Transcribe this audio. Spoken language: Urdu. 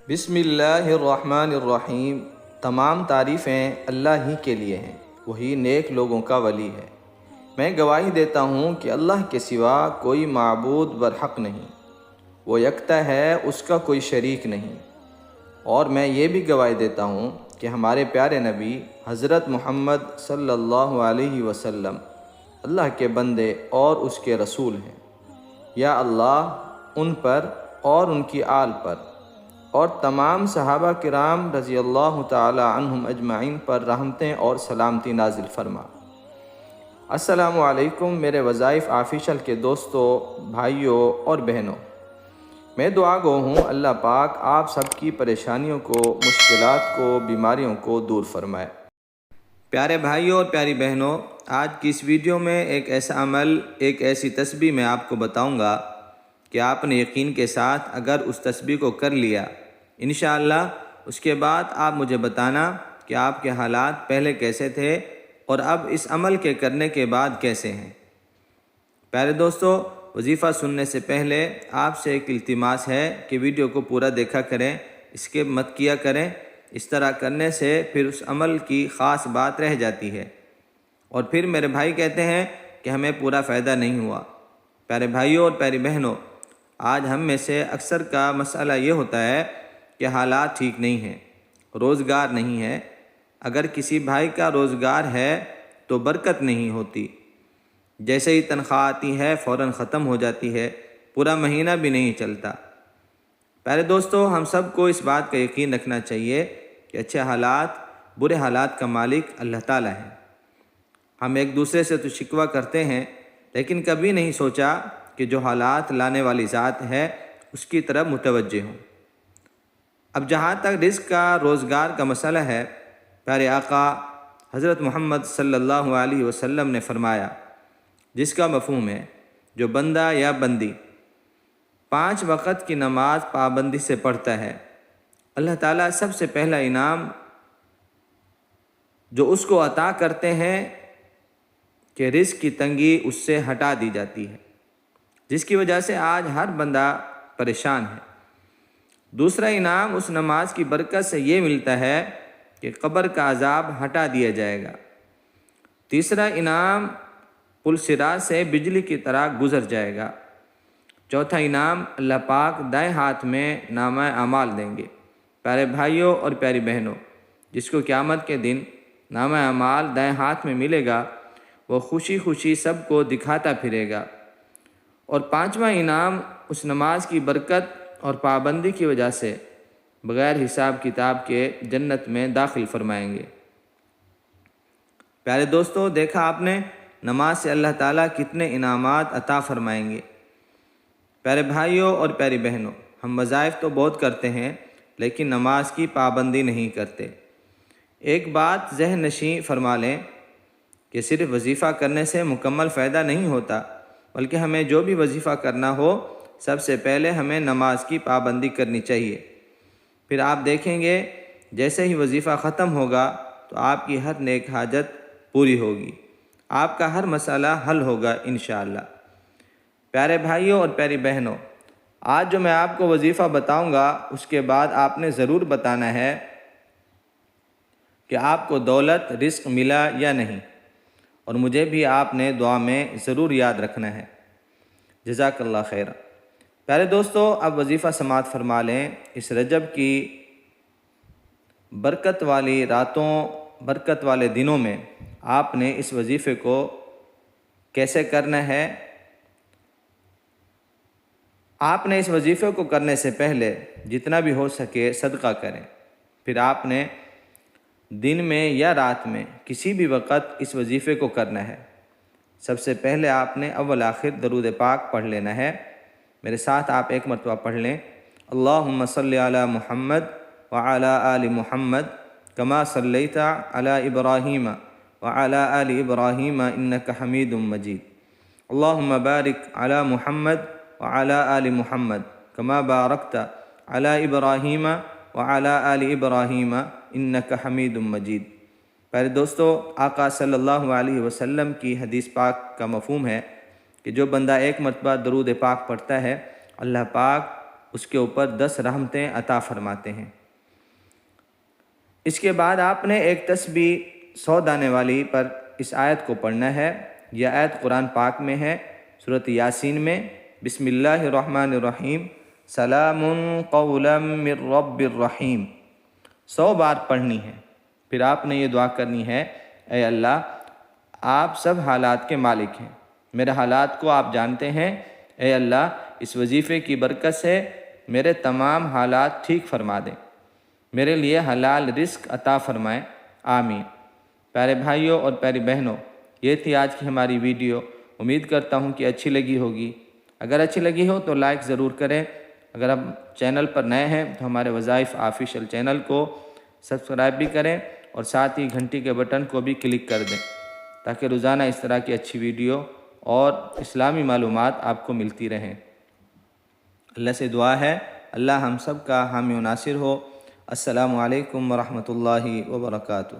بسم اللہ الرحمن الرحیم۔ تمام تعریفیں اللہ ہی کے لیے ہیں، وہی نیک لوگوں کا ولی ہے۔ میں گواہی دیتا ہوں کہ اللہ کے سوا کوئی معبود برحق نہیں، وہ یکتا ہے، اس کا کوئی شریک نہیں۔ اور میں یہ بھی گواہی دیتا ہوں کہ ہمارے پیارے نبی حضرت محمد صلی اللہ علیہ وسلم اللہ کے بندے اور اس کے رسول ہیں۔ یا اللہ ان پر اور ان کی آل پر اور تمام صحابہ کرام رضی اللہ تعالی عنہم اجمعین پر رحمتیں اور سلامتی نازل فرما۔ السلام علیکم میرے وظائف آفیشل کے دوستوں، بھائیوں اور بہنوں۔ میں دعا گو ہوں اللہ پاک آپ سب کی پریشانیوں کو، مشکلات کو، بیماریوں کو دور فرمائے۔ پیارے بھائیوں اور پیاری بہنوں، آج کی اس ویڈیو میں ایک ایسا عمل، ایک ایسی تسبیح میں آپ کو بتاؤں گا کہ آپ نے یقین کے ساتھ اگر اس تسبیح کو کر لیا، انشاءاللہ اس کے بعد آپ مجھے بتانا کہ آپ کے حالات پہلے کیسے تھے اور اب اس عمل کے کرنے کے بعد کیسے ہیں۔ پیارے دوستو، وظیفہ سننے سے پہلے آپ سے ایک التماس ہے کہ ویڈیو کو پورا دیکھا کریں، اسکپ مت کیا کریں۔ اس طرح کرنے سے پھر اس عمل کی خاص بات رہ جاتی ہے اور پھر میرے بھائی کہتے ہیں کہ ہمیں پورا فائدہ نہیں ہوا۔ پیارے بھائیوں اور پیاری بہنوں، آج ہم میں سے اکثر کا مسئلہ یہ ہوتا ہے کہ حالات ٹھیک نہیں ہیں، روزگار نہیں ہے۔ اگر کسی بھائی کا روزگار ہے تو برکت نہیں ہوتی، جیسے ہی تنخواہ آتی ہے فوراً ختم ہو جاتی ہے، پورا مہینہ بھی نہیں چلتا۔ پیارے دوستو، ہم سب کو اس بات کا یقین رکھنا چاہیے کہ اچھے حالات، برے حالات کا مالک اللہ تعالیٰ ہے۔ ہم ایک دوسرے سے تو شکوہ کرتے ہیں، لیکن کبھی نہیں سوچا کہ جو حالات لانے والی ذات ہے اس کی طرف متوجہ ہوں۔ اب جہاں تک رزق کا، روزگار کا مسئلہ ہے، پیارے آقا حضرت محمد صلی اللہ علیہ وسلم نے فرمایا، جس کا مفہوم ہے جو بندہ یا بندی 5 وقت کی نماز پابندی سے پڑھتا ہے، اللہ تعالیٰ سب سے پہلا انعام جو اس کو عطا کرتے ہیں کہ رزق کی تنگی اس سے ہٹا دی جاتی ہے، جس کی وجہ سے آج ہر بندہ پریشان ہے۔ دوسرا انعام اس نماز کی برکت سے یہ ملتا ہے کہ قبر کا عذاب ہٹا دیا جائے گا۔ تیسرا انعام پل صراط سے بجلی کی طرح گزر جائے گا۔ چوتھا انعام اللہ پاک دائیں ہاتھ میں نامہ اعمال دیں گے۔ پیارے بھائیوں اور پیاری بہنوں، جس کو قیامت کے دن نامہ اعمال دائیں ہاتھ میں ملے گا، وہ خوشی خوشی سب کو دکھاتا پھرے گا۔ اور پانچواں انعام اس نماز کی برکت اور پابندی کی وجہ سے بغیر حساب کتاب کے جنت میں داخل فرمائیں گے۔ پیارے دوستو، دیکھا آپ نے نماز سے اللہ تعالیٰ کتنے انعامات عطا فرمائیں گے۔ پیارے بھائیوں اور پیاری بہنوں، ہم وظائف تو بہت کرتے ہیں لیکن نماز کی پابندی نہیں کرتے۔ ایک بات ذہن نشین فرما لیں کہ صرف وظیفہ کرنے سے مکمل فائدہ نہیں ہوتا، بلکہ ہمیں جو بھی وظیفہ کرنا ہو سب سے پہلے ہمیں نماز کی پابندی کرنی چاہیے۔ پھر آپ دیکھیں گے جیسے ہی وظیفہ ختم ہوگا تو آپ کی ہر نیک حاجت پوری ہوگی، آپ کا ہر مسئلہ حل ہوگا انشاءاللہ۔ پیارے بھائیوں اور پیاری بہنوں، آج جو میں آپ کو وظیفہ بتاؤں گا اس کے بعد آپ نے ضرور بتانا ہے کہ آپ کو دولت، رزق ملا یا نہیں، اور مجھے بھی آپ نے دعا میں ضرور یاد رکھنا ہے۔ جزاک اللہ خیر۔ پیارے دوستو، اب وظیفہ سماعت فرما لیں۔ اس رجب کی برکت والی راتوں، برکت والے دنوں میں آپ نے اس وظیفے کو کیسے کرنا ہے؟ آپ نے اس وظیفے کو کرنے سے پہلے جتنا بھی ہو سکے صدقہ کریں۔ پھر آپ نے دن میں یا رات میں کسی بھی وقت اس وظیفے کو کرنا ہے۔ سب سے پہلے آپ نے اول آخر درود پاک پڑھ لینا ہے۔ میرے ساتھ آپ ایک مرتبہ پڑھ لیں، اللہم صلی علی محمد وعلی آل محمد کما صلیت علی ابراہیم وعلی آل ابراہیم انک حمید مجید، اللہم بارک علی محمد وعلی آل محمد کما بارکت علی ابراہیم وعلی آل ابراہیم انک حمید مجید۔ پیارے دوستو، آقا صلی اللہ علیہ وسلم کی حدیث پاک کا مفہوم ہے کہ جو بندہ ایک مرتبہ درود پاک پڑھتا ہے، اللہ پاک اس کے اوپر 10 رحمتیں عطا فرماتے ہیں۔ اس کے بعد آپ نے ایک تسبیح 100 دانے والی پر اس آیت کو پڑھنا ہے۔ یہ آیت قرآن پاک میں ہے، سورۃ یاسین میں، بسم اللہ الرحمن الرحیم، سلام قولا من رب الرحیم، 100 بار پڑھنی ہے۔ پھر آپ نے یہ دعا کرنی ہے، اے اللہ آپ سب حالات کے مالک ہیں، میرے حالات کو آپ جانتے ہیں، اے اللہ اس وظیفے کی برکت سے میرے تمام حالات ٹھیک فرما دیں، میرے لیے حلال رزق عطا فرمائیں، آمین۔ پیارے بھائیوں اور پیاری بہنوں، یہ تھی آج کی ہماری ویڈیو۔ امید کرتا ہوں کہ اچھی لگی ہوگی۔ اگر اچھی لگی ہو تو لائک ضرور کریں۔ اگر آپ چینل پر نئے ہیں تو ہمارے وظائف آفیشیل چینل کو سبسکرائب بھی کریں اور ساتھ ہی گھنٹی کے بٹن کو بھی کلک کر دیں تاکہ روزانہ اس طرح کی اچھی ویڈیو اور اسلامی معلومات آپ کو ملتی رہیں۔ اللہ سے دعا ہے اللہ ہم سب کا حامی و ناصر ہو۔ السلام علیکم ورحمۃ اللہ وبرکاتہ۔